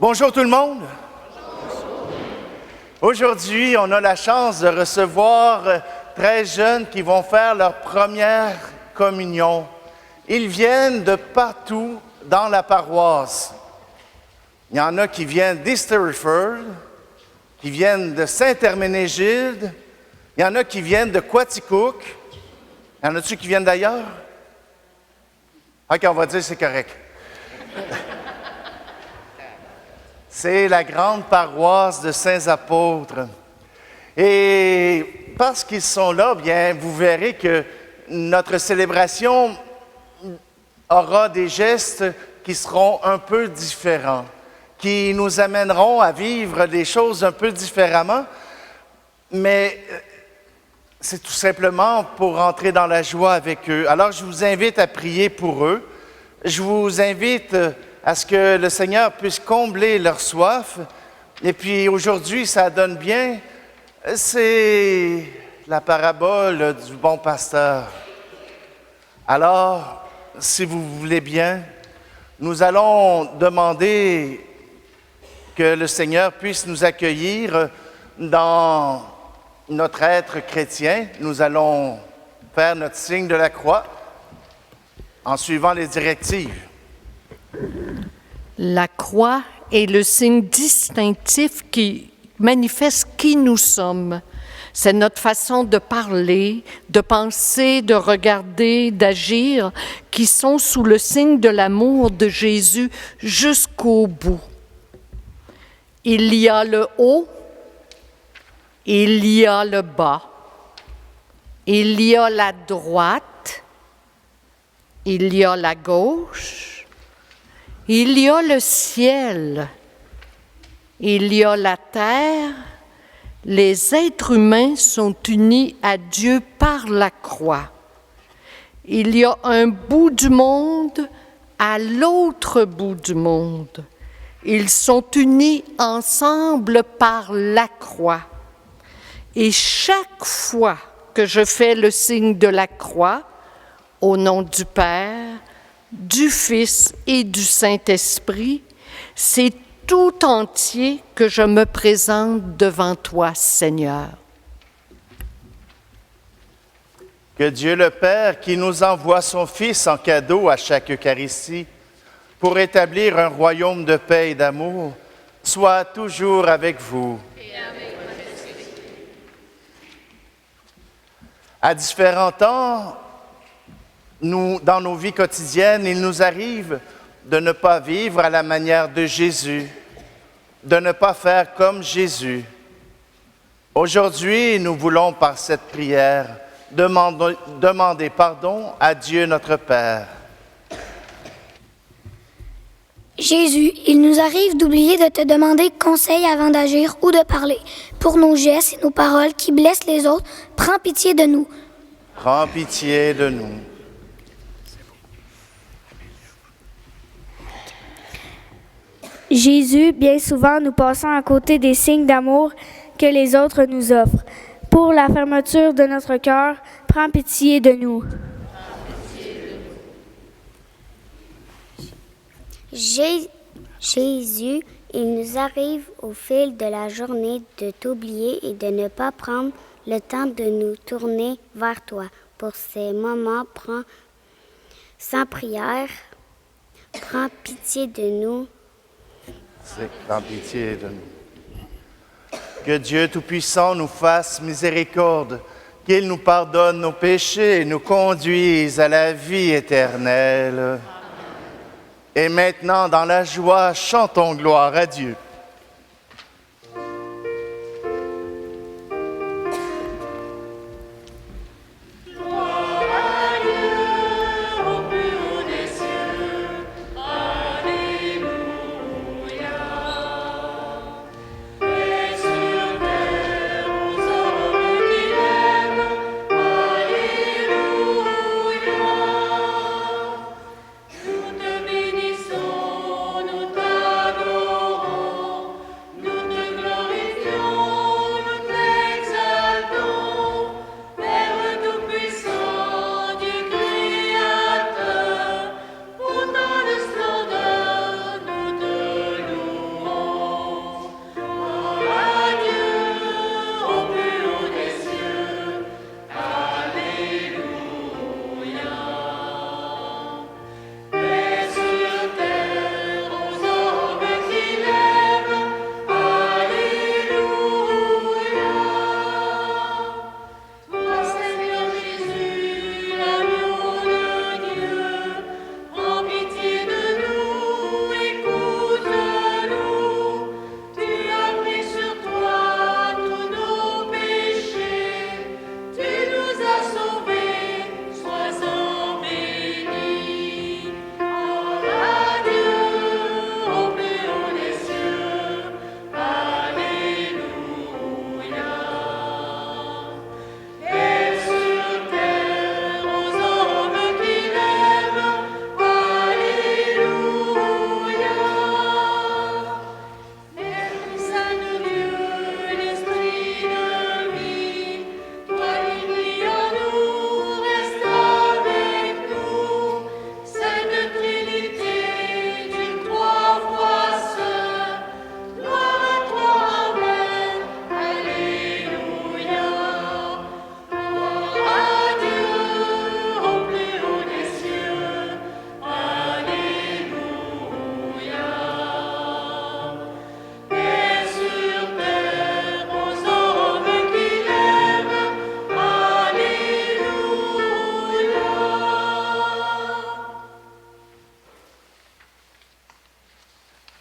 Bonjour tout le monde. Aujourd'hui, on a la chance de recevoir 13 jeunes qui vont faire leur première communion. Ils viennent de partout dans la paroisse. Il y en a qui viennent d'Easterford, qui viennent de Saint-Herménégilde, il y en a qui viennent de Quaticook. Il y en a-tu qui viennent d'ailleurs? OK, on va dire c'est correct. C'est la grande paroisse de Saints-Apôtres. Et parce qu'ils sont là, bien, vous verrez que notre célébration aura des gestes qui seront un peu différents, qui nous amèneront à vivre des choses un peu différemment, mais c'est tout simplement pour entrer dans la joie avec eux. Alors, je vous invite à prier pour eux. Je vous invite à ce que le Seigneur puisse combler leur soif. Et puis aujourd'hui, ça donne bien, c'est la parabole du bon pasteur. Alors, si vous voulez bien, nous allons demander que le Seigneur puisse nous accueillir dans notre être chrétien. Nous allons faire notre signe de la croix en suivant les directives. La croix est le signe distinctif qui manifeste qui nous sommes. C'est notre façon de parler, de penser, de regarder, d'agir, qui sont sous le signe de l'amour de Jésus jusqu'au bout. Il y a le haut, il y a le bas, il y a la droite, il y a la gauche, il y a le ciel, il y a la terre. Les êtres humains sont unis à Dieu par la croix. Il y a un bout du monde à l'autre bout du monde. Ils sont unis ensemble par la croix. Et chaque fois que je fais le signe de la croix, au nom du Père, du Fils et du Saint-Esprit, c'est tout entier que je me présente devant toi, Seigneur. Que Dieu le Père, qui nous envoie son Fils en cadeau à chaque Eucharistie, pour établir un royaume de paix et d'amour, soit toujours avec vous. Et avec votre esprit. À différents temps, dans nos vies quotidiennes, il nous arrive de ne pas vivre à la manière de Jésus, de ne pas faire comme Jésus. Aujourd'hui, nous voulons par cette prière demander pardon à Dieu notre Père. Jésus, il nous arrive d'oublier de te demander conseil avant d'agir ou de parler. Pour nos gestes et nos paroles qui blessent les autres, prends pitié de nous. Prends pitié de nous. Jésus, bien souvent, nous passons à côté des signes d'amour que les autres nous offrent. Pour la fermeture de notre cœur, prends pitié de nous. Jésus, il nous arrive au fil de la journée de t'oublier et de ne pas prendre le temps de nous tourner vers toi. Pour ces moments, sans prière, prends pitié de nous. Prends pitié de nous. Que Dieu Tout-Puissant nous fasse miséricorde, qu'il nous pardonne nos péchés et nous conduise à la vie éternelle. Et maintenant, dans la joie, chantons gloire à Dieu. Nous te bénissons, nous t'adorons.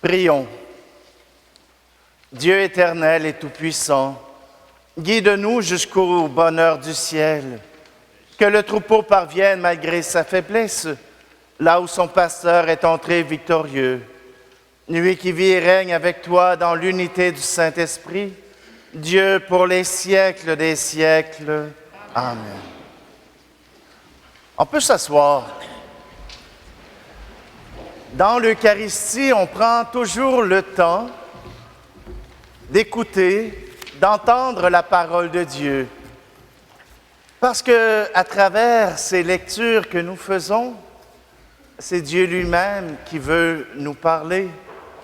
Prions. Dieu éternel et tout-puissant, guide-nous jusqu'au bonheur du ciel. Que le troupeau parvienne malgré sa faiblesse, là où son pasteur est entré victorieux. Lui qui vit et règne avec toi dans l'unité du Saint-Esprit, Dieu pour les siècles des siècles. Amen. On peut s'asseoir. Dans l'Eucharistie, on prend toujours le temps d'écouter, d'entendre la parole de Dieu. Parce que à travers ces lectures que nous faisons, c'est Dieu lui-même qui veut nous parler,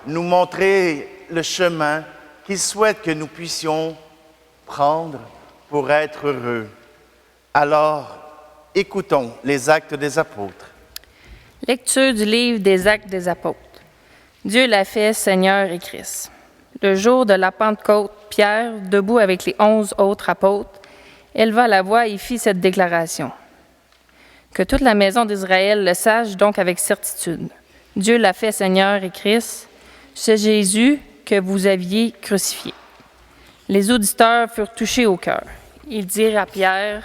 nous montrer le chemin qu'il souhaite que nous puissions prendre pour être heureux. Alors, écoutons les Actes des Apôtres. Lecture du livre des Actes des Apôtres. Dieu l'a fait Seigneur et Christ. Le jour de la Pentecôte, Pierre, debout avec les 11 autres apôtres, éleva la voix et fit cette déclaration. Que toute la maison d'Israël le sache donc avec certitude. Dieu l'a fait Seigneur et Christ, c'est Jésus que vous aviez crucifié. Les auditeurs furent touchés au cœur. Ils dirent à Pierre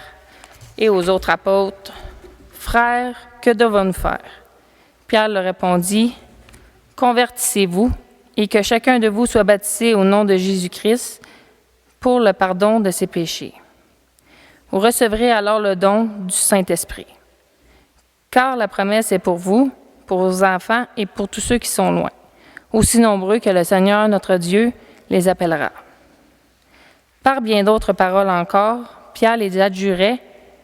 et aux autres apôtres, « Frères, que devons-nous faire? » Pierre leur répondit, « Convertissez-vous et que chacun de vous soit baptisé au nom de Jésus-Christ pour le pardon de ses péchés. Vous recevrez alors le don du Saint-Esprit. Car la promesse est pour vous, pour vos enfants et pour tous ceux qui sont loin, aussi nombreux que le Seigneur notre Dieu les appellera. » Par bien d'autres paroles encore, Pierre les adjurait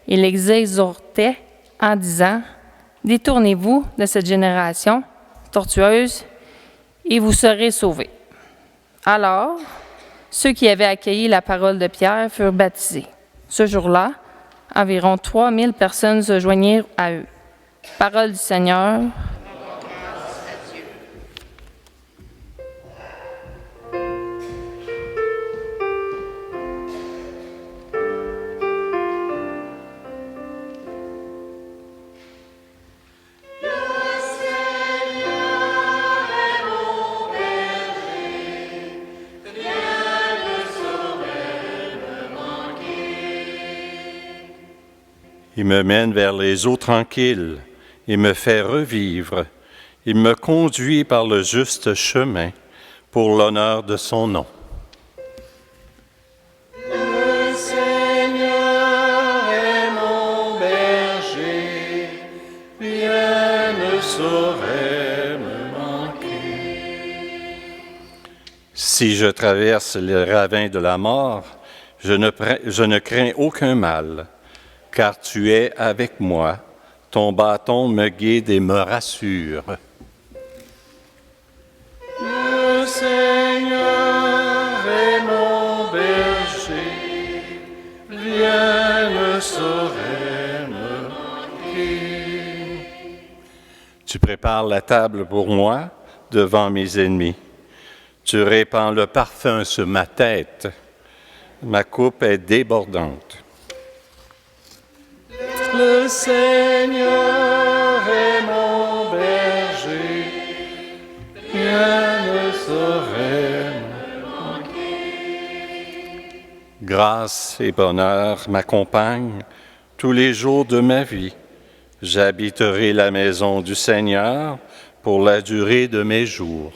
et les exhortait en disant, « Détournez-vous de cette génération tortueuse et vous serez sauvés. » Alors, ceux qui avaient accueilli la parole de Pierre furent baptisés. Ce jour-là, environ 3000 personnes se joignirent à eux. Parole du Seigneur. Il me mène vers les eaux tranquilles, il me fait revivre, il me conduit par le juste chemin pour l'honneur de son nom. Le Seigneur est mon berger, rien ne saurait me manquer. Si je traverse les ravins de la mort, je ne crains aucun mal. Car tu es avec moi, ton bâton me guide et me rassure. Le Seigneur est mon berger, rien ne saurait me manquer. Tu prépares la table pour moi devant mes ennemis. Tu répands le parfum sur ma tête. Ma coupe est débordante. Le Seigneur est mon berger, rien ne saurait me manquer. Grâce et bonheur m'accompagnent tous les jours de ma vie. J'habiterai la maison du Seigneur pour la durée de mes jours.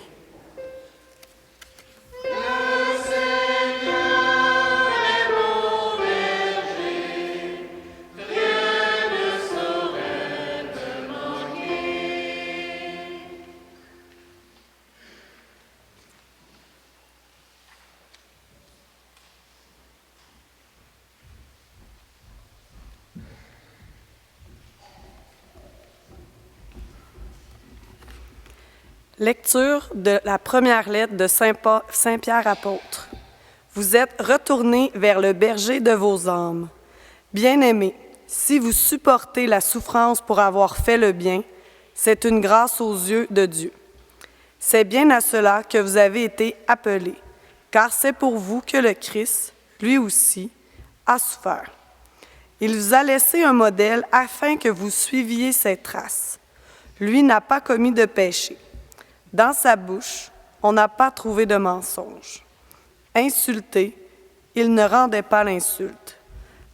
Lecture de la première lettre de Saint Pierre apôtre. Vous êtes retournés vers le berger de vos âmes. Bien-aimés, si vous supportez la souffrance pour avoir fait le bien, c'est une grâce aux yeux de Dieu. C'est bien à cela que vous avez été appelés, car c'est pour vous que le Christ, lui aussi, a souffert. Il vous a laissé un modèle afin que vous suiviez ses traces. Lui n'a pas commis de péché. Dans sa bouche, on n'a pas trouvé de mensonge. Insulté, il ne rendait pas l'insulte.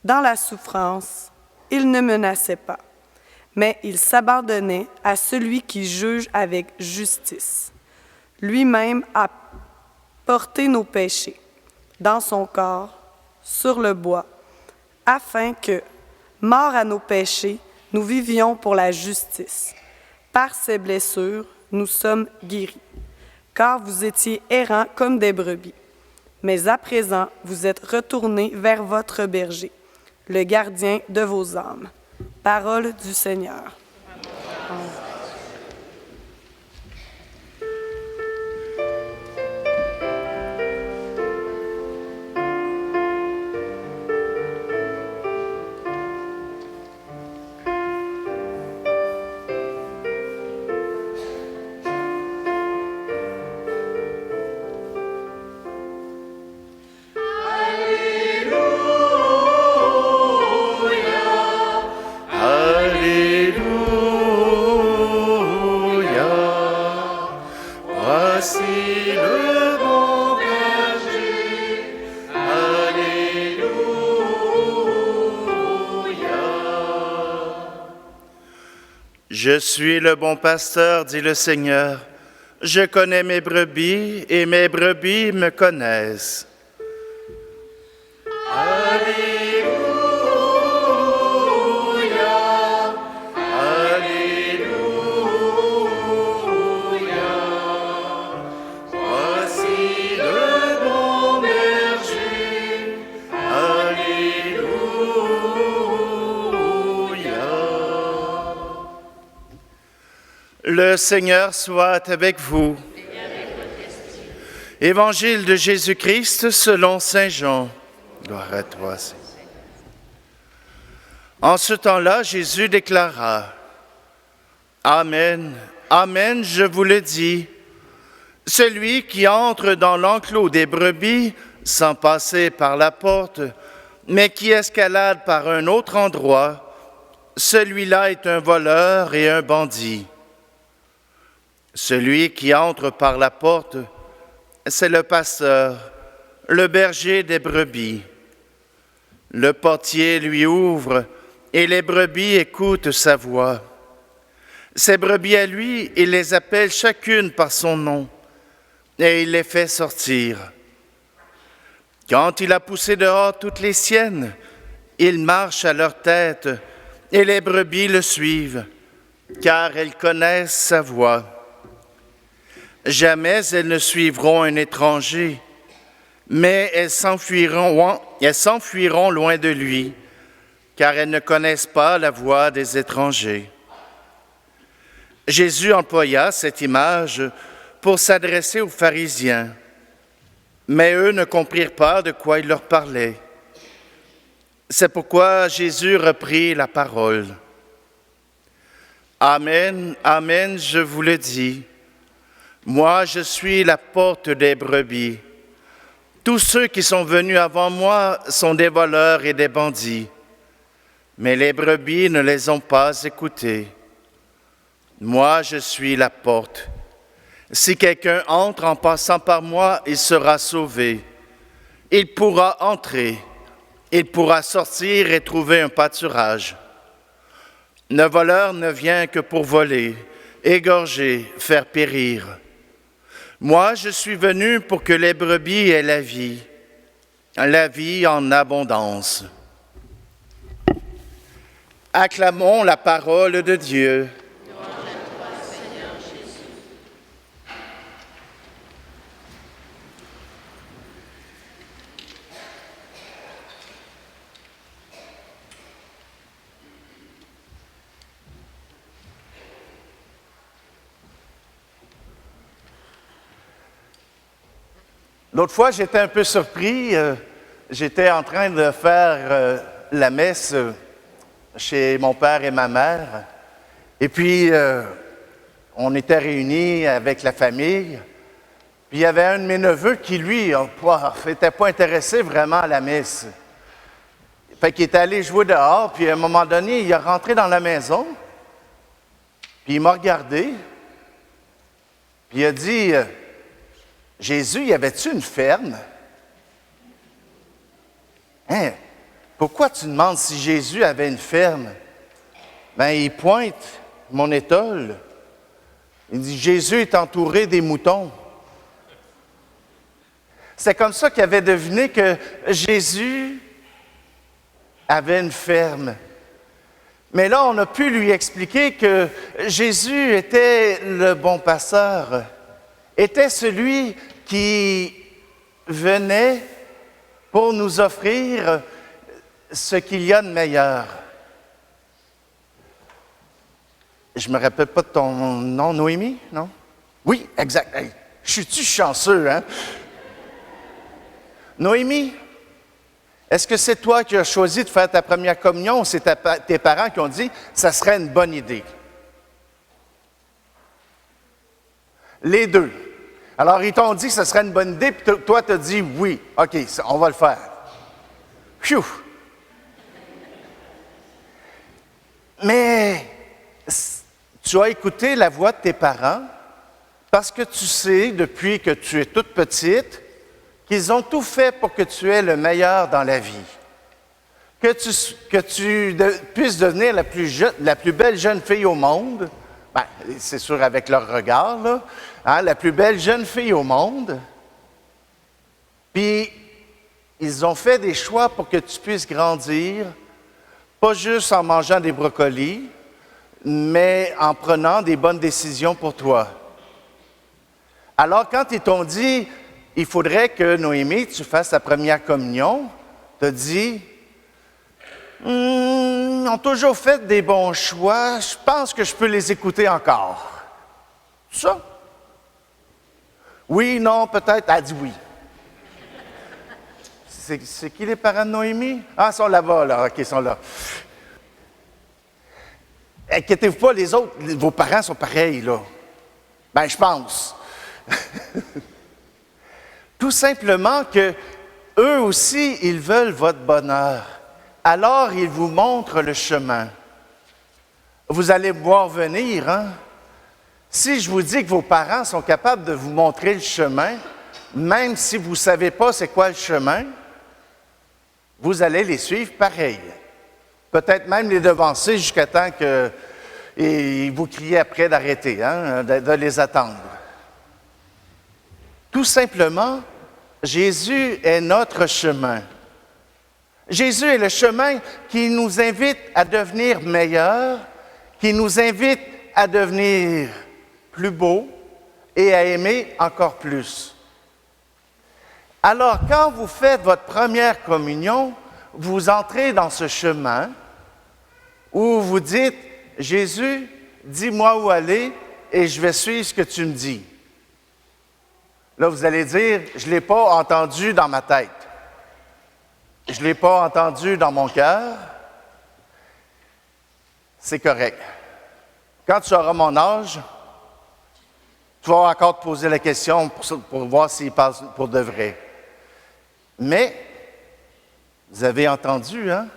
Dans la souffrance, il ne menaçait pas, mais il s'abandonnait à celui qui juge avec justice. Lui-même a porté nos péchés dans son corps, sur le bois, afin que, morts à nos péchés, nous vivions pour la justice. Par ses blessures, nous sommes guéris. Car vous étiez errants comme des brebis. Mais à présent, vous êtes retournés vers votre berger, le gardien de vos âmes. Parole du Seigneur. Je suis le bon pasteur, dit le Seigneur. Je connais mes brebis et mes brebis me connaissent. Le Seigneur soit avec vous. Évangile de Jésus-Christ selon saint Jean. Gloire à toi, Seigneur. En ce temps-là, Jésus déclara, « Amen, Amen, je vous le dis, celui qui entre dans l'enclos des brebis sans passer par la porte, mais qui escalade par un autre endroit, celui-là est un voleur et un bandit. Celui qui entre par la porte, c'est le pasteur, le berger des brebis. Le portier lui ouvre et les brebis écoutent sa voix. Ces brebis à lui, il les appelle chacune par son nom et il les fait sortir. Quand il a poussé dehors toutes les siennes, il marche à leur tête et les brebis le suivent, car elles connaissent sa voix. Jamais elles ne suivront un étranger, mais elles s'enfuiront loin de lui, car elles ne connaissent pas la voix des étrangers. Jésus employa cette image pour s'adresser aux pharisiens, mais eux ne comprirent pas de quoi il leur parlait. C'est pourquoi Jésus reprit la parole. « Amen, Amen, je vous le dis. Moi, je suis la porte des brebis. Tous ceux qui sont venus avant moi sont des voleurs et des bandits, mais les brebis ne les ont pas écoutés. Moi, je suis la porte. Si quelqu'un entre en passant par moi, il sera sauvé. Il pourra entrer, il pourra sortir et trouver un pâturage. Le voleur ne vient que pour voler, égorger, faire périr. Moi, je suis venu pour que les brebis aient la vie en abondance. » Acclamons la parole de Dieu. Gloire à toi, Seigneur Jésus. L'autre fois, j'étais un peu surpris. J'étais en train de faire la messe chez mon père et ma mère. Et puis, on était réunis avec la famille. Puis, il y avait un de mes neveux qui, lui, n'était pas intéressé vraiment à la messe. Fait qu'il était allé jouer dehors. Puis, à un moment donné, il est rentré dans la maison. Puis, il m'a regardé. Puis, il a dit... Jésus, y avait-tu une ferme? Hein? Pourquoi tu demandes si Jésus avait une ferme? Ben, il pointe mon étole. Il dit, Jésus est entouré des moutons. C'est comme ça qu'il avait deviné que Jésus avait une ferme. Mais là, on a pu lui expliquer que Jésus était le bon pasteur, était celui qui venait pour nous offrir ce qu'il y a de meilleur. Je me rappelle pas de ton nom, Noémie, non? Oui, exact. Hey, je suis-tu chanceux, hein? Noémie, est-ce que c'est toi qui as choisi de faire ta première communion ou c'est tes parents qui ont dit « ça serait une bonne idée ». Les deux. Alors, ils t'ont dit que ce serait une bonne idée, puis toi, tu as dit « oui, OK, on va le faire ». Phew! Mais tu as écouté la voix de tes parents parce que tu sais, depuis que tu es toute petite, qu'ils ont tout fait pour que tu aies le meilleur dans la vie. Que tu puisses devenir la plus belle jeune fille au monde. Ben, c'est sûr avec leur regard, là. Hein, la plus belle jeune fille au monde. Puis, ils ont fait des choix pour que tu puisses grandir, pas juste en mangeant des brocolis, mais en prenant des bonnes décisions pour toi. Alors, quand ils t'ont dit, il faudrait que, Noémie, tu fasses ta première communion, tu as dit, ils ont toujours fait des bons choix, je pense que je peux les écouter encore. Ça? Oui, non, peut-être. Elle a dit oui. C'est qui les parents de Noémie? Ah, ils sont là-bas, là. OK, ils sont là. Inquiétez-vous pas, les autres, vos parents sont pareils, là. Ben, je pense. Tout simplement que eux aussi, ils veulent votre bonheur. Alors, ils vous montrent le chemin. Vous allez me voir venir, hein? Si je vous dis que vos parents sont capables de vous montrer le chemin, même si vous ne savez pas c'est quoi le chemin, vous allez les suivre pareil. Peut-être même les devancer jusqu'à temps que et vous criez après d'arrêter, hein, de les attendre. Tout simplement, Jésus est notre chemin. Jésus est le chemin qui nous invite à devenir meilleurs, qui nous invite à devenir plus beaux et à aimer encore plus. Alors, quand vous faites votre première communion, vous entrez dans ce chemin où vous dites, Jésus, dis-moi où aller et je vais suivre ce que tu me dis. Là, vous allez dire, je ne l'ai pas entendu dans ma tête. Je ne l'ai pas entendu dans mon cœur. C'est correct. Quand tu auras mon âge, tu vas encore te poser la question pour voir s'il parle pour de vrai. Mais, vous avez entendu, hein?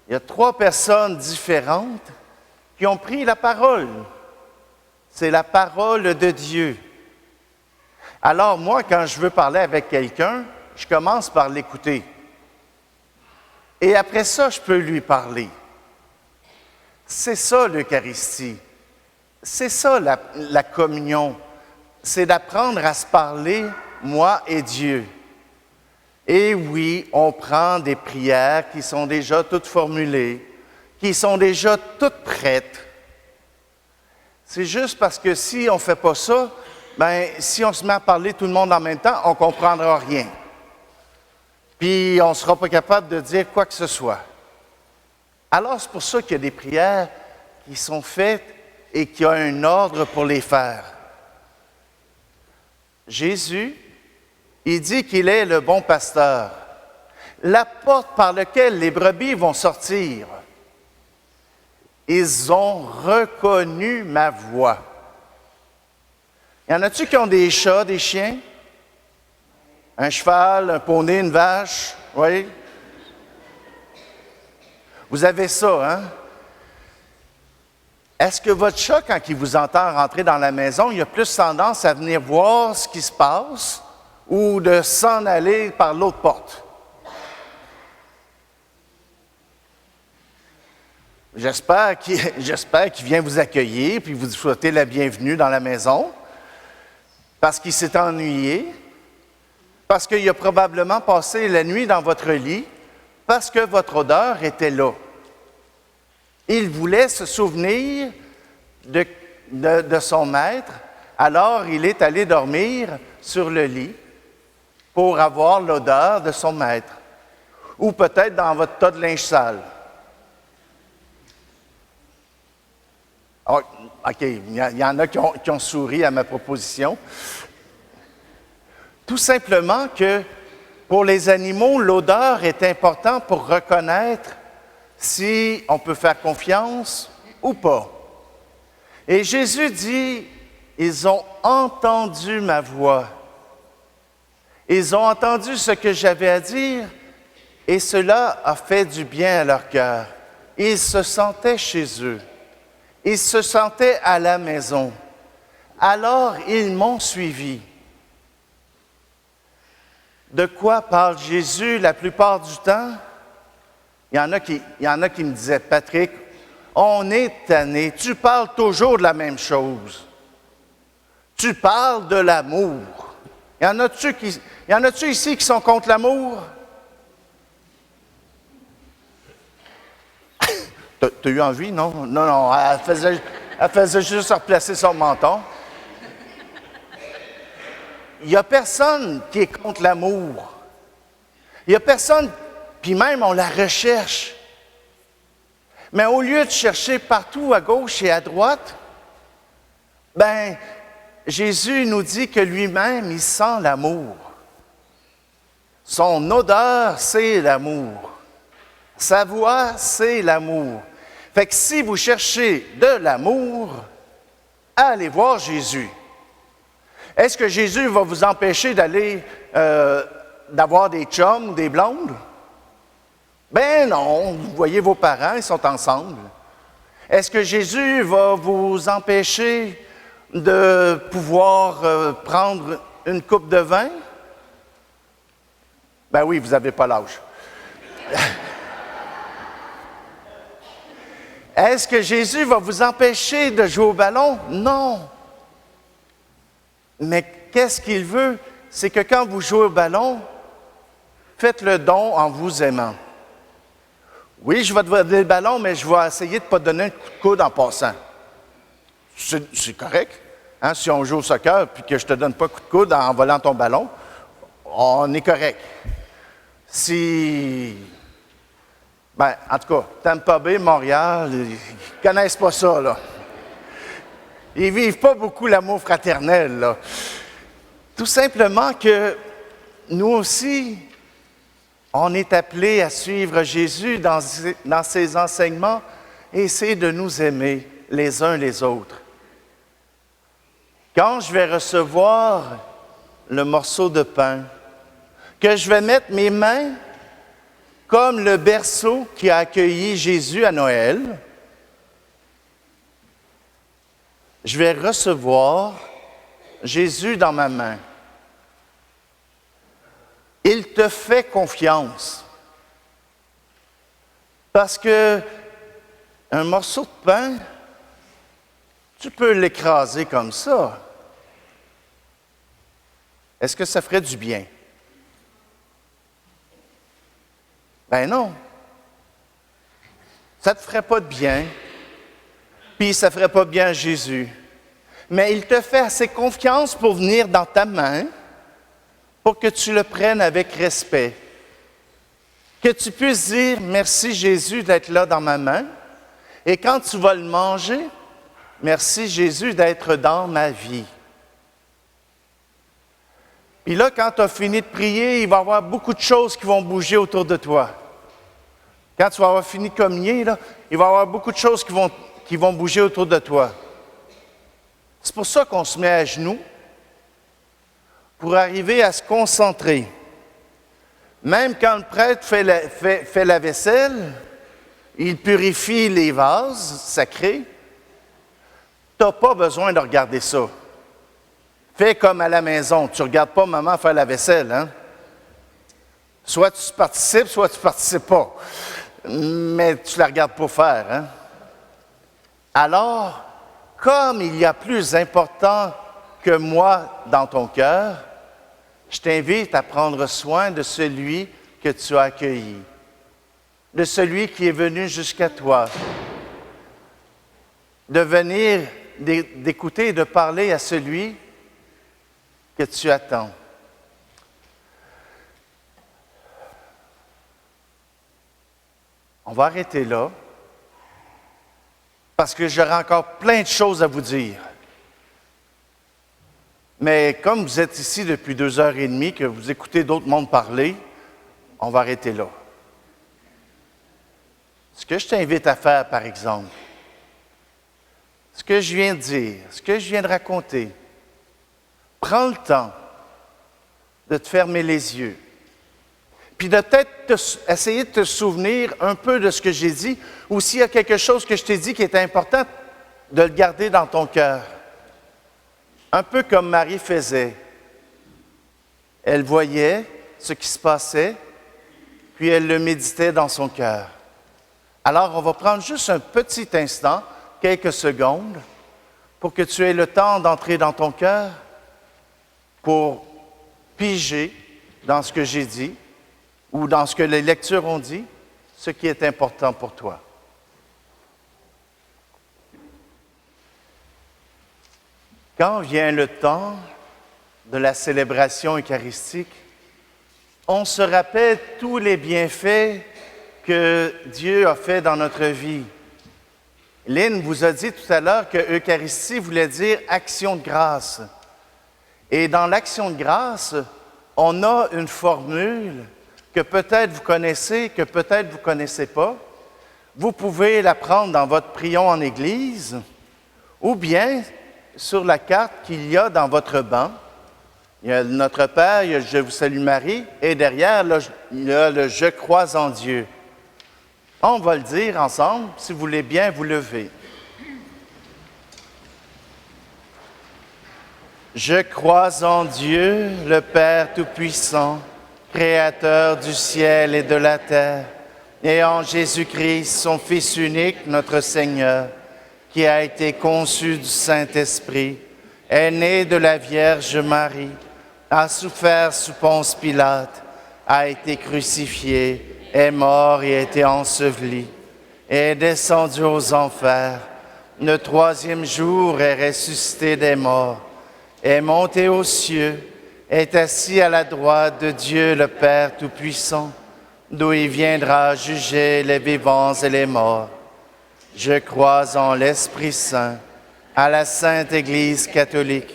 Il y a 3 personnes différentes qui ont pris la parole. C'est la parole de Dieu. Alors, moi, quand je veux parler avec quelqu'un, je commence par l'écouter. Et après ça, je peux lui parler. C'est ça l'Eucharistie. C'est ça la communion. C'est d'apprendre à se parler, moi et Dieu. Et oui, on prend des prières qui sont déjà toutes formulées, qui sont déjà toutes prêtes. C'est juste parce que si on ne fait pas ça, bien, si on se met à parler tout le monde en même temps, on ne comprendra rien. Puis on ne sera pas capable de dire quoi que ce soit. Alors, c'est pour ça qu'il y a des prières qui sont faites et qu'il y a un ordre pour les faire. Jésus, il dit qu'il est le bon pasteur, la porte par laquelle les brebis vont sortir. Ils ont reconnu ma voix. Y en a-tu qui ont des chats, des chiens? Un cheval, un poney, une vache? Oui? Vous avez ça, hein? est-ce que votre chat, quand il vous entend rentrer dans la maison, il a plus tendance à venir voir ce qui se passe ou de s'en aller par l'autre porte? J'espère qu'il vient vous accueillir puis vous souhaiter la bienvenue dans la maison parce qu'il s'est ennuyé, parce qu'il a probablement passé la nuit dans votre lit, parce que votre odeur était là. Il voulait se souvenir de son maître, alors il est allé dormir sur le lit pour avoir l'odeur de son maître, ou peut-être dans votre tas de linge sale. Oh, OK, il y en a qui ont souri à ma proposition. Tout simplement que pour les animaux, l'odeur est importante pour reconnaître si on peut faire confiance ou pas. Et Jésus dit, ils ont entendu ma voix. Ils ont entendu ce que j'avais à dire et cela a fait du bien à leur cœur. Ils se sentaient chez eux. Ils se sentaient à la maison. Alors, ils m'ont suivi. De quoi parle Jésus la plupart du temps? Il y en a qui me disaient, Patrick, on est tanné, tu parles toujours de la même chose. Tu parles de l'amour. Y en a-tu ici qui sont contre l'amour? T'as eu envie, non? Non, elle faisait juste replacer son menton. Il n'y a personne qui est contre l'amour. Il n'y a personne, puis même on la recherche. Mais au lieu de chercher partout à gauche et à droite, Jésus nous dit que lui-même, il sent l'amour. Son odeur, c'est l'amour. Sa voix, c'est l'amour. Fait que si vous cherchez de l'amour, allez voir Jésus. Est-ce que Jésus va vous empêcher d'avoir des chums ou des blondes? Ben non, vous voyez vos parents, ils sont ensemble. Est-ce que Jésus va vous empêcher de pouvoir prendre une coupe de vin? Ben oui, vous n'avez pas l'âge. Est-ce que Jésus va vous empêcher de jouer au ballon? Non. Mais qu'est-ce qu'il veut? C'est que quand vous jouez au ballon, faites le don en vous aimant. Oui, je vais te donner le ballon, mais je vais essayer de ne pas te donner un coup de coude en passant. C'est correct. Hein? Si on joue au soccer et que je ne te donne pas un coup de coude en volant ton ballon, on est correct. En tout cas, Tampa Bay, Montréal, ils ne connaissent pas ça, là. Ils ne vivent pas beaucoup l'amour fraternel, là. Tout simplement que nous aussi, on est appelés à suivre Jésus dans ses enseignements et essayer de nous aimer les uns les autres. Quand je vais recevoir le morceau de pain, que je vais mettre mes mains comme le berceau qui a accueilli Jésus à Noël, je vais recevoir Jésus dans ma main. Il te fait confiance. Parce que un morceau de pain, tu peux l'écraser comme ça. Est-ce que ça ferait du bien? Ben non. Ça ne te ferait pas de bien, puis ça ne ferait pas bien à Jésus. Mais il te fait assez confiance pour venir dans ta main, pour que tu le prennes avec respect. Que tu puisses dire « Merci Jésus d'être là dans ma main ». Et quand tu vas le manger, « Merci Jésus d'être dans ma vie ». Puis là, quand tu as fini de prier, il va y avoir beaucoup de choses qui vont bouger autour de toi. Quand tu vas avoir fini de communier, là, il va y avoir beaucoup de choses qui vont bouger autour de toi. C'est pour ça qu'on se met à genoux, pour arriver à se concentrer. Même quand le prêtre fait la vaisselle, il purifie les vases sacrés, tu n'as pas besoin de regarder ça. Fais comme à la maison. Tu ne regardes pas maman faire la vaisselle, hein? Soit tu participes, soit tu ne participes pas. Mais tu ne la regardes pas faire, hein? Alors, comme il y a plus important que moi dans ton cœur, je t'invite à prendre soin de celui que tu as accueilli, de celui qui est venu jusqu'à toi, de venir, d'écouter et de parler à celui que tu attends. On va arrêter là, parce que j'aurai encore plein de choses à vous dire. Mais comme vous êtes ici depuis 2h30, que vous écoutez d'autres mondes parler, on va arrêter là. Ce que je t'invite à faire, par exemple, ce que je viens de dire, ce que je viens de raconter, prends le temps de te fermer les yeux, puis de peut-être essayer de te souvenir un peu de ce que j'ai dit, ou s'il y a quelque chose que je t'ai dit qui est important, de le garder dans ton cœur. Un peu comme Marie faisait. Elle voyait ce qui se passait, puis elle le méditait dans son cœur. Alors, on va prendre juste un petit instant, quelques secondes, pour que tu aies le temps d'entrer dans ton cœur, pour piger dans ce que j'ai dit, ou dans ce que les lectures ont dit, ce qui est important pour toi. Quand vient le temps de la célébration eucharistique, on se rappelle tous les bienfaits que Dieu a fait dans notre vie. Lynn vous a dit tout à l'heure que Eucharistie voulait dire action de grâce. Et dans l'action de grâce, on a une formule que peut-être vous connaissez, que peut-être vous ne connaissez pas. Vous pouvez la prendre dans votre prion en Église ou bien sur la carte qu'il y a dans votre banc. Il y a Notre Père, il y a Je vous salue Marie, et derrière, là, il y a le Je crois en Dieu. On va le dire ensemble, si vous voulez bien vous lever. Je crois en Dieu, le Père Tout-Puissant, Créateur du ciel et de la terre, et en Jésus-Christ, son Fils unique, notre Seigneur, qui a été conçu du Saint-Esprit, est né de la Vierge Marie, a souffert sous Ponce Pilate, a été crucifié, est mort et a été enseveli, est descendu aux enfers, le troisième jour est ressuscité des morts, est monté aux cieux, est assis à la droite de Dieu le Père Tout-Puissant, d'où il viendra juger les vivants et les morts. Je crois en l'Esprit Saint, à la Sainte Église catholique,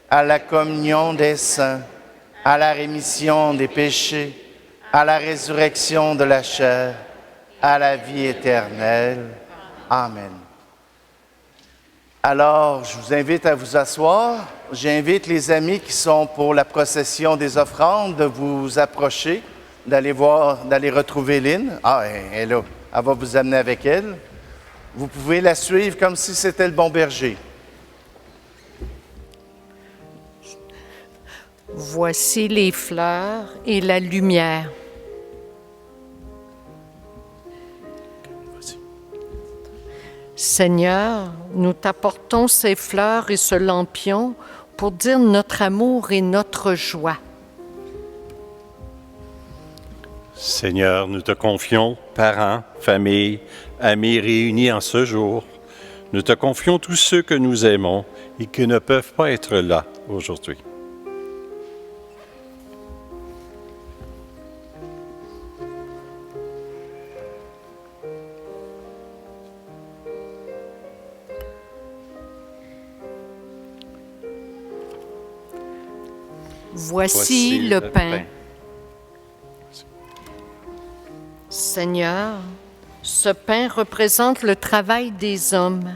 à la communion des saints, à la rémission des péchés, à la résurrection de la chair, à la vie éternelle. Amen. Alors, je vous invite à vous asseoir. J'invite les amis qui sont pour la procession des offrandes de vous approcher, d'aller retrouver Lynn. Ah, elle est là. Elle va vous amener avec elle. Vous pouvez la suivre comme si c'était le bon berger. Voici les fleurs et la lumière. Seigneur, nous t'apportons ces fleurs et ce lampion pour dire notre amour et notre joie. Seigneur, nous te confions, parents, familles, amis réunis en ce jour. Nous te confions tous ceux que nous aimons et qui ne peuvent pas être là aujourd'hui. Voici le pain. Seigneur, ce pain représente le travail des hommes.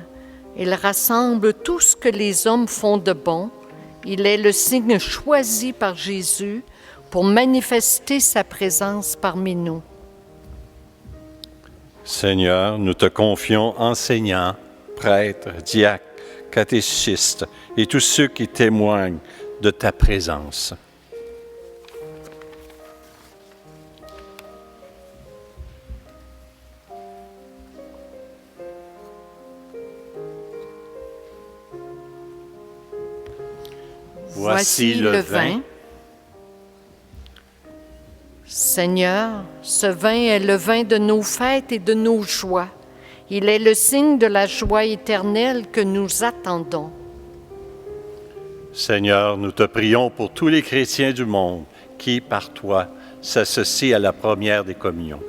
Il rassemble tout ce que les hommes font de bon. Il est le signe choisi par Jésus pour manifester sa présence parmi nous. Seigneur, nous te confions enseignants, prêtres, diacres, catéchistes et tous ceux qui témoignent de ta présence. Voici le vin. Seigneur, ce vin est le vin de nos fêtes et de nos joies. Il est le signe de la joie éternelle que nous attendons. Seigneur, nous te prions pour tous les chrétiens du monde qui, par toi, s'associent à la première des communions.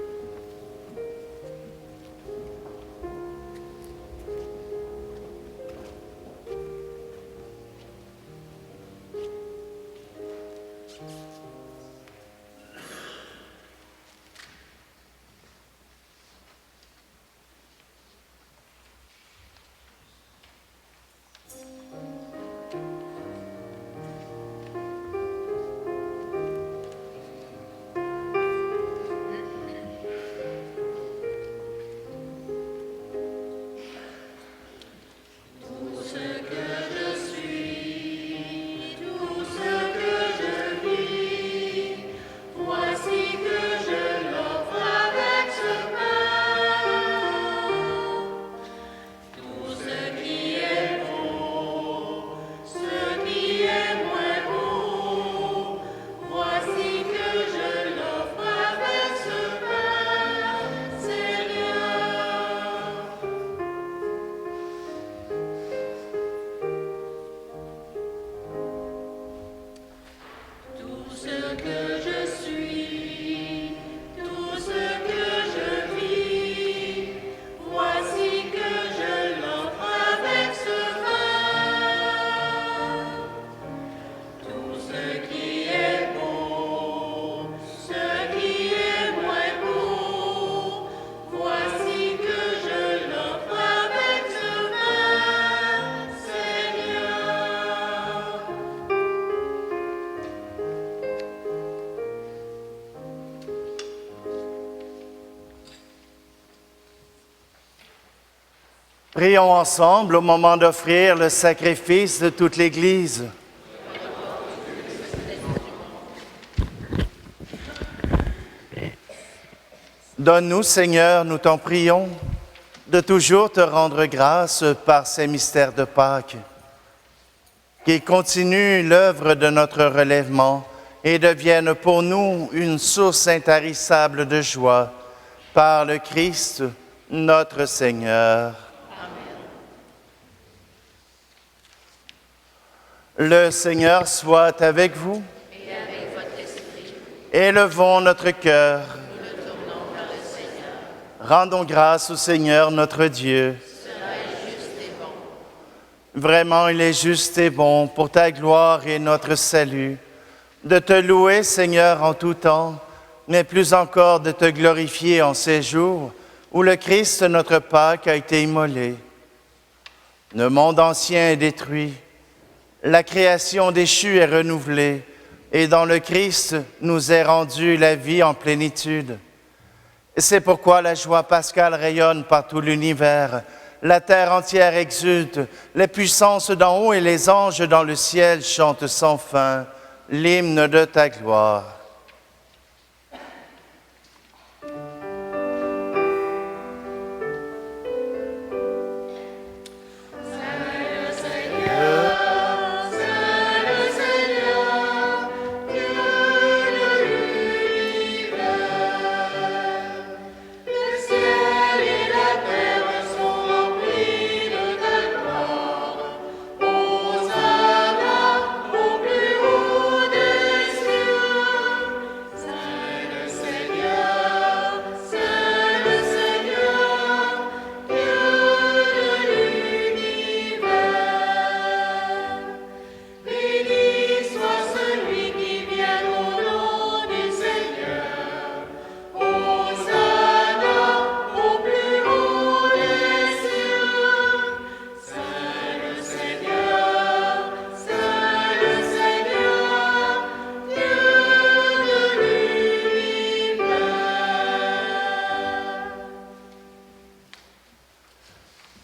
Prions ensemble au moment d'offrir le sacrifice de toute l'Église. Donne-nous, Seigneur, nous t'en prions, de toujours te rendre grâce par ces mystères de Pâques, qui continuent l'œuvre de notre relèvement et deviennent pour nous une source intarissable de joie par le Christ, notre Seigneur. Le Seigneur soit avec vous. Et avec votre esprit. Élevons notre cœur. Nous le tournons vers le Seigneur. Rendons grâce au Seigneur notre Dieu. Cela est juste et bon. Vraiment, il est juste et bon pour ta gloire et notre salut, de te louer, Seigneur, en tout temps, mais plus encore de te glorifier en ces jours où le Christ, notre Pâque, a été immolé. Le monde ancien est détruit. La création déchue est renouvelée, et dans le Christ nous est rendue la vie en plénitude. C'est pourquoi la joie pascale rayonne par tout l'univers, la terre entière exulte, les puissances d'en haut et les anges dans le ciel chantent sans fin l'hymne de ta gloire.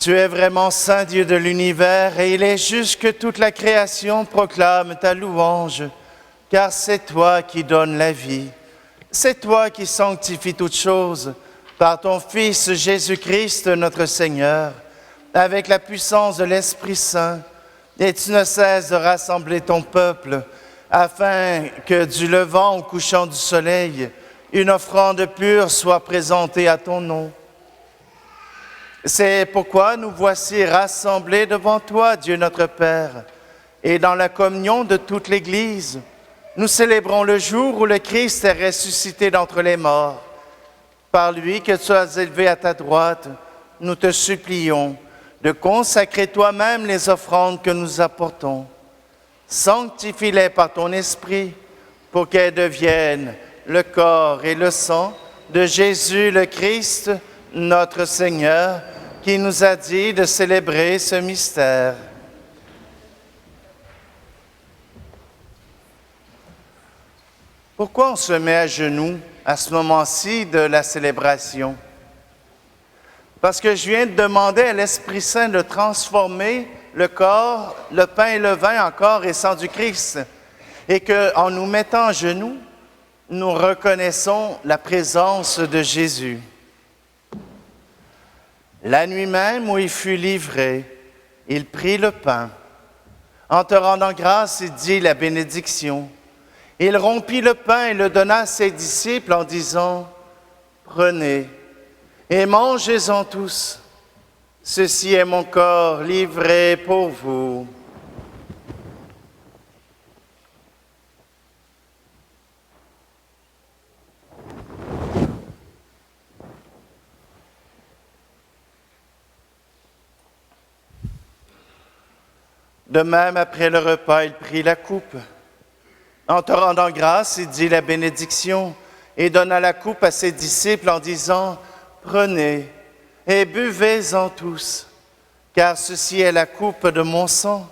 Tu es vraiment Saint Dieu de l'univers et il est juste que toute la création proclame ta louange, car c'est toi qui donnes la vie. C'est toi qui sanctifies toutes choses par ton Fils Jésus-Christ notre Seigneur, avec la puissance de l'Esprit Saint, et tu ne cesses de rassembler ton peuple afin que du levant au couchant du soleil, une offrande pure soit présentée à ton nom. C'est pourquoi nous voici rassemblés devant toi, Dieu notre Père, et dans la communion de toute l'Église, nous célébrons le jour où le Christ est ressuscité d'entre les morts. Par lui que tu as élevé à ta droite, nous te supplions de consacrer toi-même les offrandes que nous apportons. Sanctifie-les par ton Esprit pour qu'elles deviennent le corps et le sang de Jésus le Christ, notre Seigneur, qui nous a dit de célébrer ce mystère. Pourquoi on se met à genoux à ce moment-ci de la célébration? Parce que je viens de demander à l'Esprit Saint de transformer le corps, le pain et le vin en corps et sang du Christ. Et qu'en nous mettant à genoux, nous reconnaissons la présence de Jésus. La nuit même où il fut livré, il prit le pain. En te rendant grâce, il dit la bénédiction. Il rompit le pain et le donna à ses disciples en disant, « Prenez et mangez-en tous. Ceci est mon corps livré pour vous. » De même, après le repas, il prit la coupe. En te rendant grâce, il dit la bénédiction et donna la coupe à ses disciples en disant, « Prenez et buvez-en tous, car ceci est la coupe de mon sang,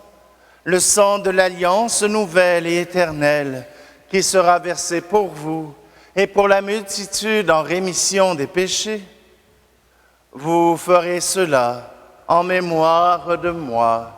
le sang de l'alliance nouvelle et éternelle, qui sera versé pour vous et pour la multitude en rémission des péchés. Vous ferez cela en mémoire de moi. »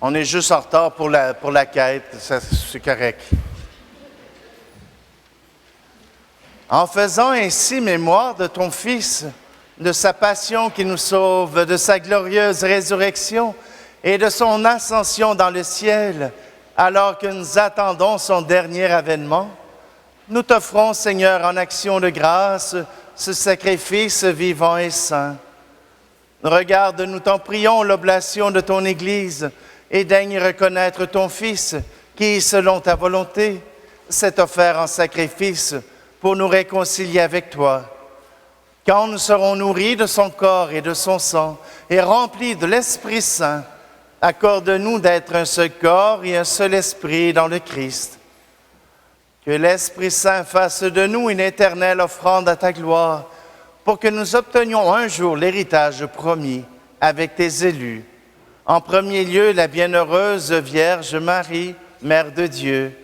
On est juste en retard pour la quête, c'est correct. En faisant ainsi mémoire de ton Fils, de sa passion qui nous sauve, de sa glorieuse résurrection et de son ascension dans le ciel, alors que nous attendons son dernier avènement, nous t'offrons, Seigneur, en action de grâce, ce sacrifice vivant et saint. Regarde, nous t'en prions, l'oblation de ton Église, et daigne reconnaître ton Fils, qui, selon ta volonté, s'est offert en sacrifice pour nous réconcilier avec toi. Quand nous serons nourris de son corps et de son sang, et remplis de l'Esprit Saint, accorde-nous d'être un seul corps et un seul esprit dans le Christ. Que l'Esprit Saint fasse de nous une éternelle offrande à ta gloire, pour que nous obtenions un jour l'héritage promis avec tes élus. En premier lieu, la bienheureuse Vierge Marie, Mère de Dieu,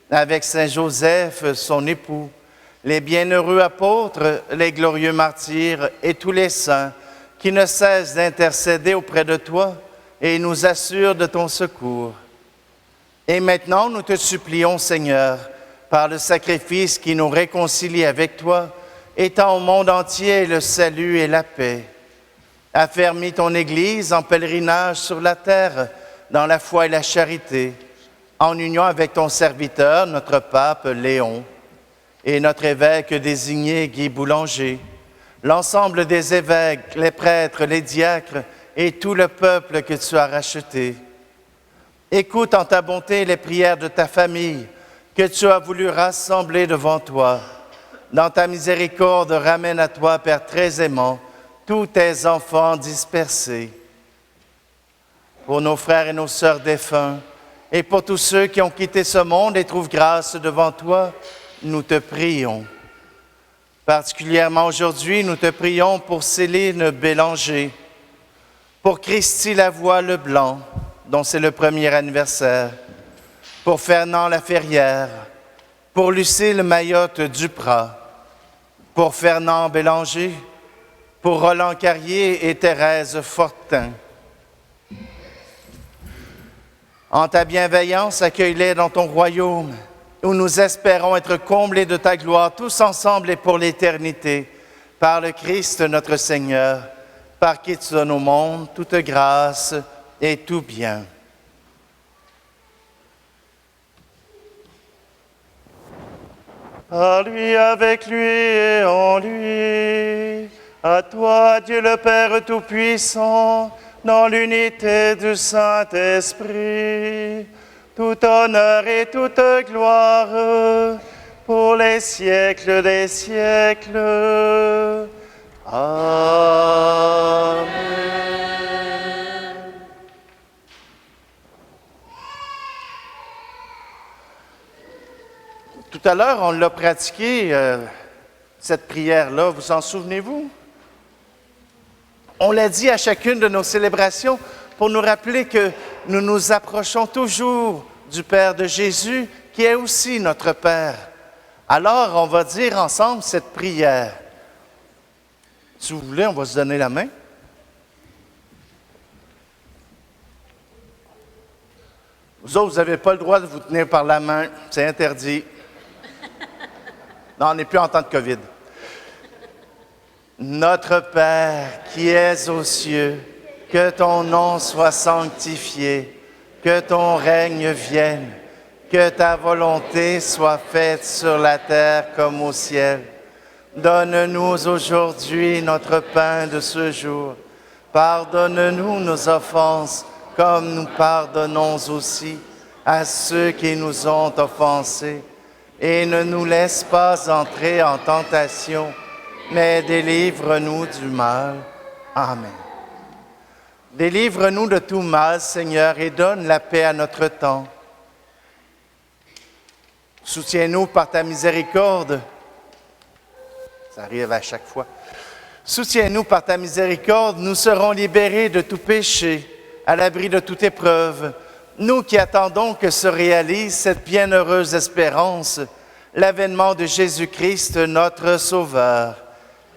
avec Saint Joseph, son époux, les bienheureux apôtres, les glorieux martyrs et tous les saints qui ne cessent d'intercéder auprès de toi et nous assurent de ton secours. Et maintenant, nous te supplions, Seigneur, par le sacrifice qui nous réconcilie avec toi, étends au monde entier le salut et la paix. Affermis ton Église en pèlerinage sur la terre, dans la foi et la charité, en union avec ton serviteur, notre pape Léon, et notre évêque désigné Guy Boulanger, l'ensemble des évêques, les prêtres, les diacres et tout le peuple que tu as racheté. Écoute en ta bonté les prières de ta famille que tu as voulu rassembler devant toi. Dans ta miséricorde, ramène à toi, Père très aimant, tous tes enfants dispersés. Pour nos frères et nos sœurs défunts, et pour tous ceux qui ont quitté ce monde et trouvent grâce devant toi, nous te prions. Particulièrement aujourd'hui, nous te prions pour Céline Bélanger, pour Christy Lavoie Leblanc, dont c'est le premier anniversaire, pour Fernand Laferrière, pour Lucille Mayotte Duprat, pour Fernand Bélanger, pour Roland Carrier et Thérèse Fortin. En ta bienveillance, accueille-les dans ton royaume, où nous espérons être comblés de ta gloire, tous ensemble et pour l'éternité, par le Christ notre Seigneur, par qui tu donnes au monde toute grâce et tout bien. Par lui, avec lui et en lui, à toi, Dieu le Père Tout-Puissant, dans l'unité du Saint-Esprit, tout honneur et toute gloire pour les siècles des siècles. Amen. Tout à l'heure, on l'a pratiqué, cette prière-là, vous en souvenez-vous? On l'a dit à chacune de nos célébrations pour nous rappeler que nous nous approchons toujours du Père de Jésus, qui est aussi notre Père. Alors, on va dire ensemble cette prière. Si vous voulez, on va se donner la main. Vous autres, vous n'avez pas le droit de vous tenir par la main. C'est interdit. Non, on n'est plus en temps de COVID. Notre Père qui es aux cieux, que ton nom soit sanctifié, que ton règne vienne, que ta volonté soit faite sur la terre comme au ciel. Donne-nous aujourd'hui notre pain de ce jour. Pardonne-nous nos offenses, comme nous pardonnons aussi à ceux qui nous ont offensés. Et ne nous laisse pas entrer en tentation, mais délivre-nous du mal. Amen. Délivre-nous de tout mal, Seigneur, et donne la paix à notre temps. Soutiens-nous par ta miséricorde. Ça arrive à chaque fois. Soutiens-nous par ta miséricorde, nous serons libérés de tout péché, à l'abri de toute épreuve. Nous qui attendons que se réalise cette bienheureuse espérance, l'avènement de Jésus-Christ, notre Sauveur.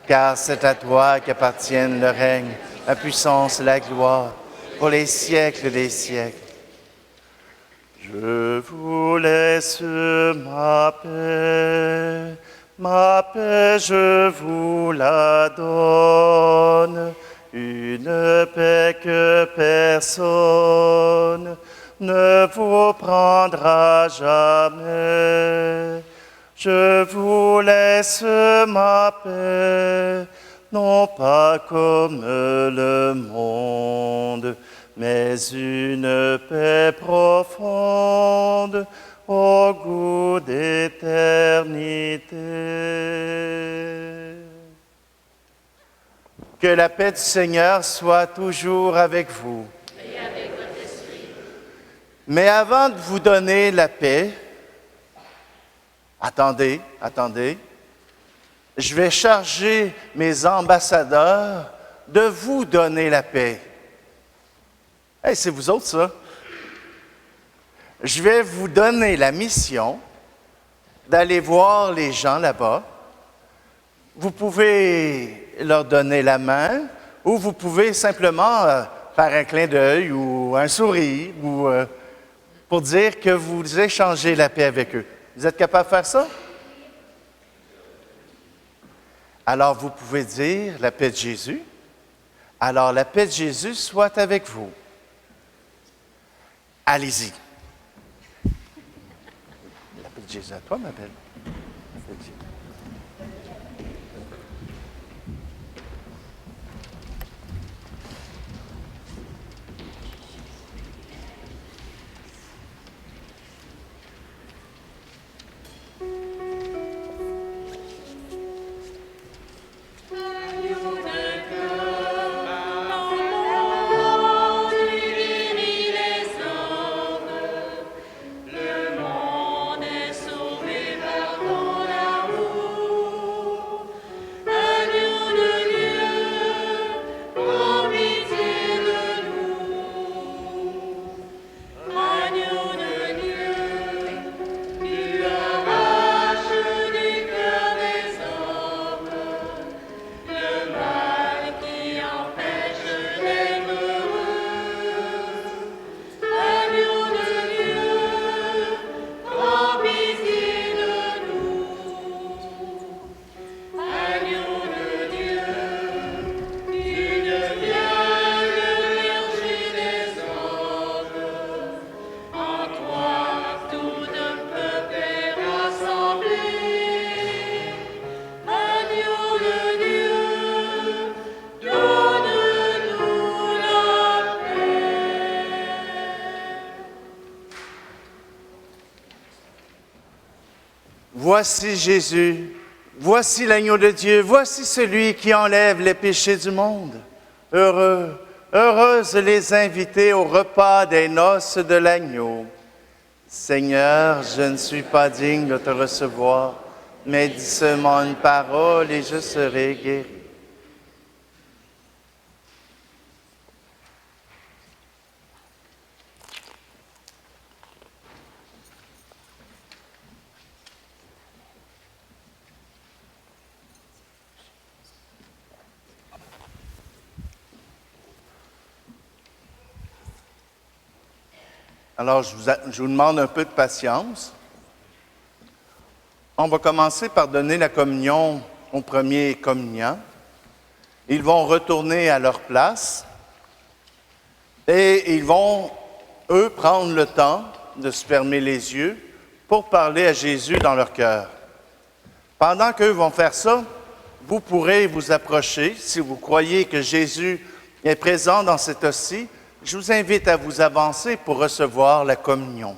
Car c'est à toi qu'appartiennent le règne, la puissance et la gloire, pour les siècles des siècles. Je vous laisse ma paix je vous la donne, une paix que personne ne vous prendra jamais. Je vous laisse ma paix, non pas comme le monde, mais une paix profonde au goût d'éternité. Que la paix du Seigneur soit toujours avec vous. Et avec votre esprit. Mais avant de vous donner la paix, attendez. Je vais charger mes ambassadeurs de vous donner la paix. Hey, c'est vous autres, ça. Je vais vous donner la mission d'aller voir les gens là-bas. Vous pouvez leur donner la main ou vous pouvez simplement faire un clin d'œil ou un sourire ou, pour dire que vous échangez la paix avec eux. Vous êtes capable de faire ça? Alors, vous pouvez dire la paix de Jésus. Alors, la paix de Jésus soit avec vous. Allez-y. La paix de Jésus à toi, ma belle. La paix de Jésus. Voici Jésus, voici l'agneau de Dieu, voici celui qui enlève les péchés du monde. Heureux, heureuses les invités au repas des noces de l'agneau. Seigneur, je ne suis pas digne de te recevoir, mais dis seulement une parole et je serai guéri. Alors, je vous demande un peu de patience. On va commencer par donner la communion aux premiers communiants. Ils vont retourner à leur place et ils vont, eux, prendre le temps de se fermer les yeux pour parler à Jésus dans leur cœur. Pendant qu'eux vont faire ça, vous pourrez vous approcher, si vous croyez que Jésus est présent dans cette hostie. Je vous invite à vous avancer pour recevoir la communion.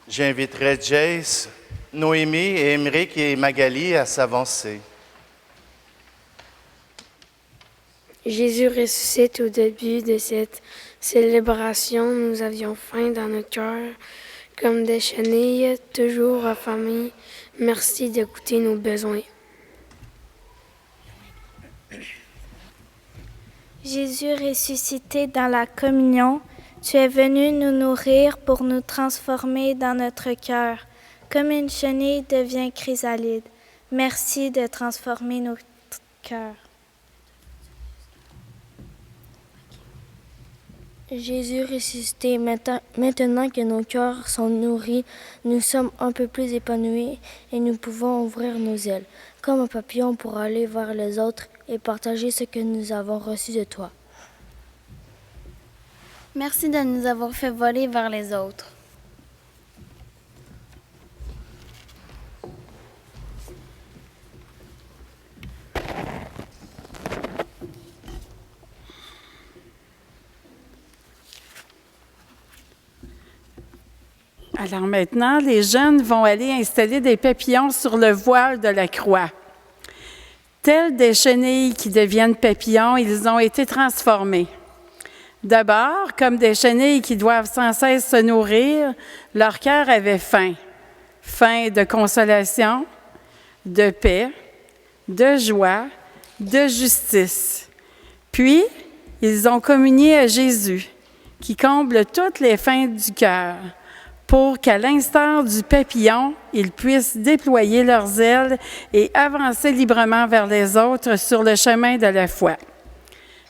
J'inviterai Jace, Noémie, et Émeric et Magali à s'avancer. Jésus ressuscite. Au début de cette célébration, nous avions faim dans notre cœur, comme des chenilles, toujours affamés. Merci d'écouter nos besoins. Jésus ressuscité dans la communion, tu es venu nous nourrir pour nous transformer dans notre cœur. Comme une chenille devient chrysalide. Merci de transformer notre cœur. Jésus ressuscité, maintenant que nos cœurs sont nourris, nous sommes un peu plus épanouis et nous pouvons ouvrir nos ailes, comme un papillon pour aller vers les autres et partager ce que nous avons reçu de toi. Merci de nous avoir fait voler vers les autres. Alors maintenant, les jeunes vont aller installer des papillons sur le voile de la croix. Tels des chenilles qui deviennent papillons, ils ont été transformés. D'abord, comme des chenilles qui doivent sans cesse se nourrir, leur cœur avait faim. Faim de consolation, de paix, de joie, de justice. Puis, ils ont communié à Jésus, qui comble toutes les faims du cœur, pour qu'à l'instar du papillon, ils puissent déployer leurs ailes et avancer librement vers les autres sur le chemin de la foi.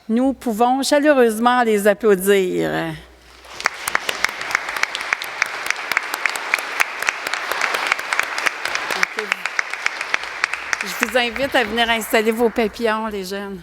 Nous pouvons chaleureusement les applaudir. Je vous invite à venir installer vos papillons, les jeunes.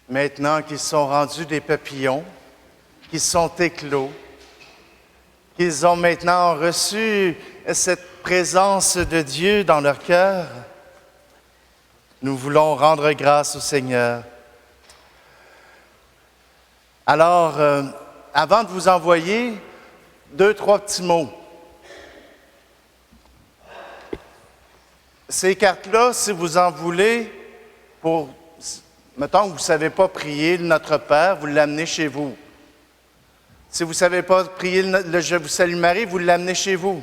Maintenant qu'ils sont rendus des papillons, qu'ils sont éclos, qu'ils ont maintenant reçu cette présence de Dieu dans leur cœur, nous voulons rendre grâce au Seigneur. Alors, avant de vous envoyer 2-3 petits mots. Ces cartes-là, si vous en voulez, pour, mettons que vous ne savez pas prier le Notre Père, vous l'amenez chez vous. Si vous ne savez pas prier le Je vous salue Marie, vous l'amenez chez vous.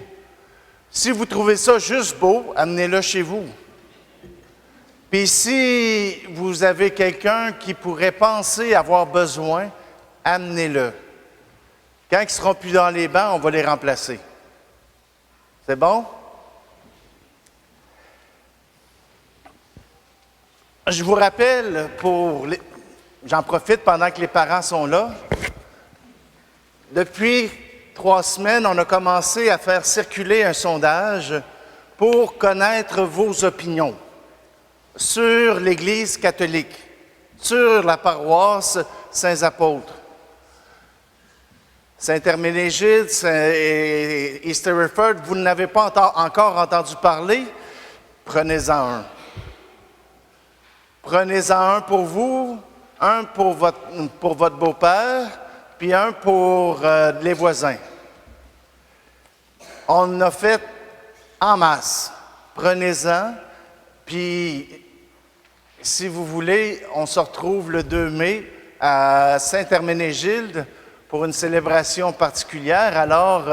Si vous trouvez ça juste beau, amenez-le chez vous. Puis si vous avez quelqu'un qui pourrait penser avoir besoin, amenez-le. Quand ils ne seront plus dans les bancs, on va les remplacer. C'est bon? Je vous rappelle, j'en profite pendant que les parents sont là. Depuis 3 semaines, on a commencé à faire circuler un sondage pour connaître vos opinions sur l'Église catholique, sur la paroisse Saints-Apôtres. Saint-Herménégilde et East Hereford, vous n'avez pas encore entendu parler? Prenez-en un. Prenez-en un pour vous, un pour votre beau-père, puis un pour les voisins. On a fait en masse. Prenez-en, puis si vous voulez, on se retrouve le 2 mai à Saint-Herménégilde pour une célébration particulière. Alors,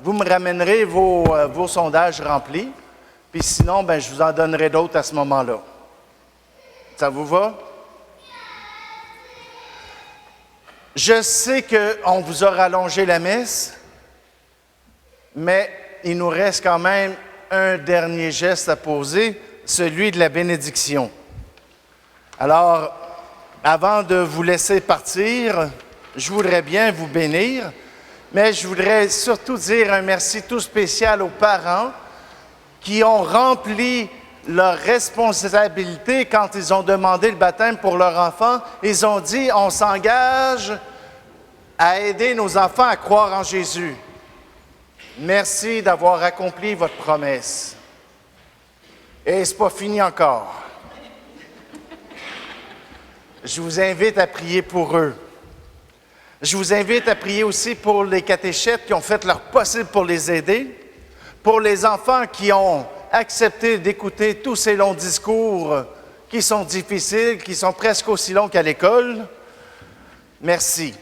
vous me ramènerez vos sondages remplis, puis sinon, je vous en donnerai d'autres à ce moment-là. Ça vous va? Je sais qu'on vous a rallongé la messe, mais il nous reste quand même un dernier geste à poser, celui de la bénédiction. Alors, avant de vous laisser partir, je voudrais bien vous bénir, mais je voudrais surtout dire un merci tout spécial aux parents qui ont rempli leur responsabilité quand ils ont demandé le baptême pour leur enfant. Ils ont dit, on s'engage à aider nos enfants à croire en Jésus. Merci d'avoir accompli votre promesse. Et ce n'est pas fini encore. Je vous invite à prier pour eux. Je vous invite à prier aussi pour les catéchètes qui ont fait leur possible pour les aider, pour les enfants qui ont accepté d'écouter tous ces longs discours qui sont difficiles, qui sont presque aussi longs qu'à l'école. Merci.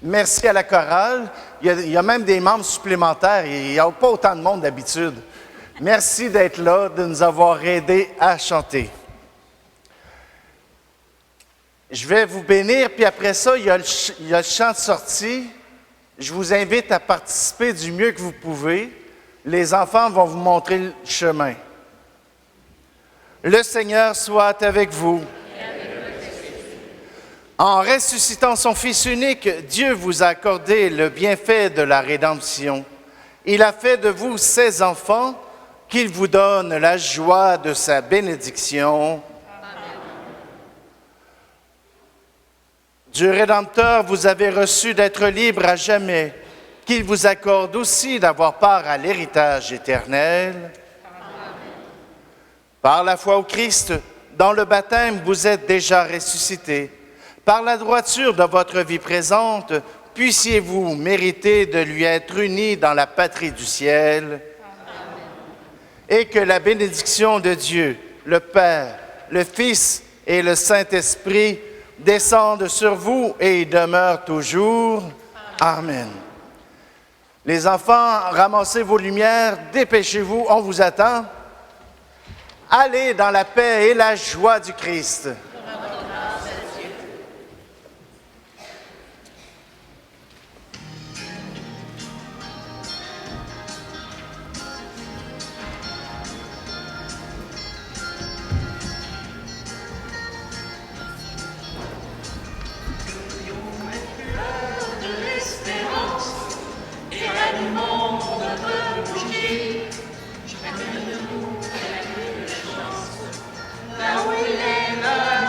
Merci à la chorale. Il y a même des membres supplémentaires. Il n'y a pas autant de monde d'habitude. Merci d'être là, de nous avoir aidés à chanter. Je vais vous bénir, puis après ça, il y a le chant de sortie. Je vous invite à participer du mieux que vous pouvez. Les enfants vont vous montrer le chemin. Le Seigneur soit avec vous. En ressuscitant son Fils unique, Dieu vous a accordé le bienfait de la rédemption. Il a fait de vous ses enfants, qu'il vous donne la joie de sa bénédiction. Du Rédempteur, vous avez reçu d'être libre à jamais, qu'il vous accorde aussi d'avoir part à l'héritage éternel. Amen. Par la foi au Christ, dans le baptême, vous êtes déjà ressuscités. Par la droiture de votre vie présente, puissiez-vous mériter de lui être unis dans la patrie du ciel. Amen. Et que la bénédiction de Dieu, le Père, le Fils et le Saint-Esprit descendent sur vous et y demeurent toujours. Amen. Les enfants, ramassez vos lumières, dépêchez-vous, on vous attend. Allez dans la paix et la joie du Christ. Là où il est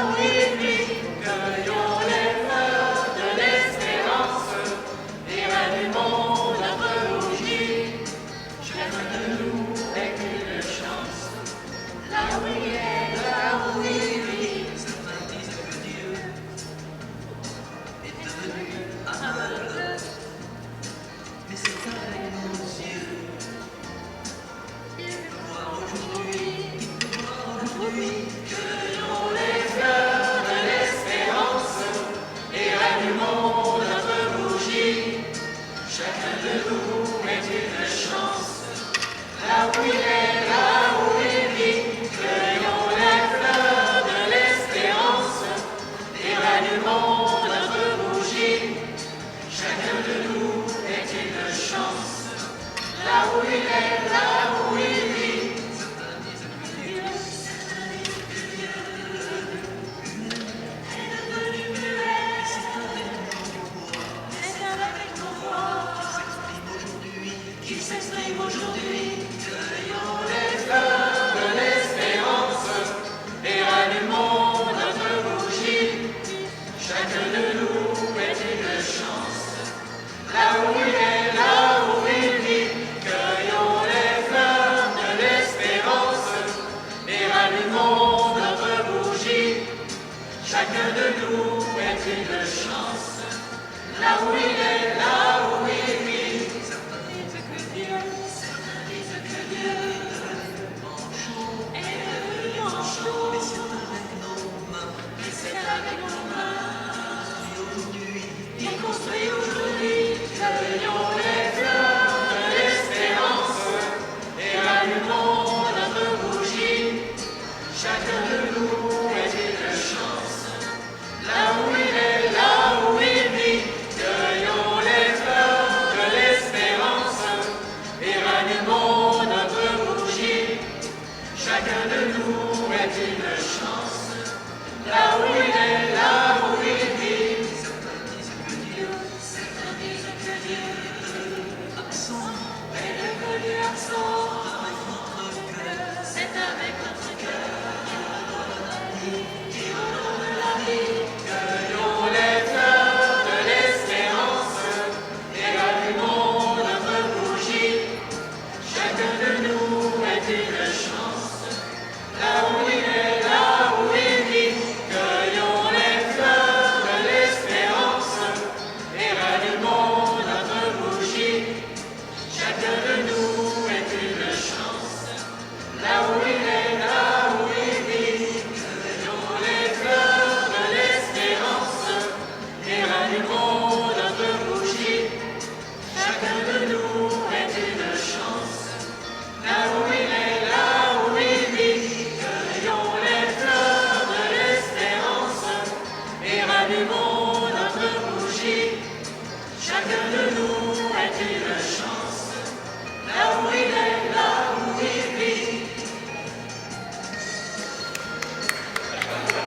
Chacun de nous est une chance.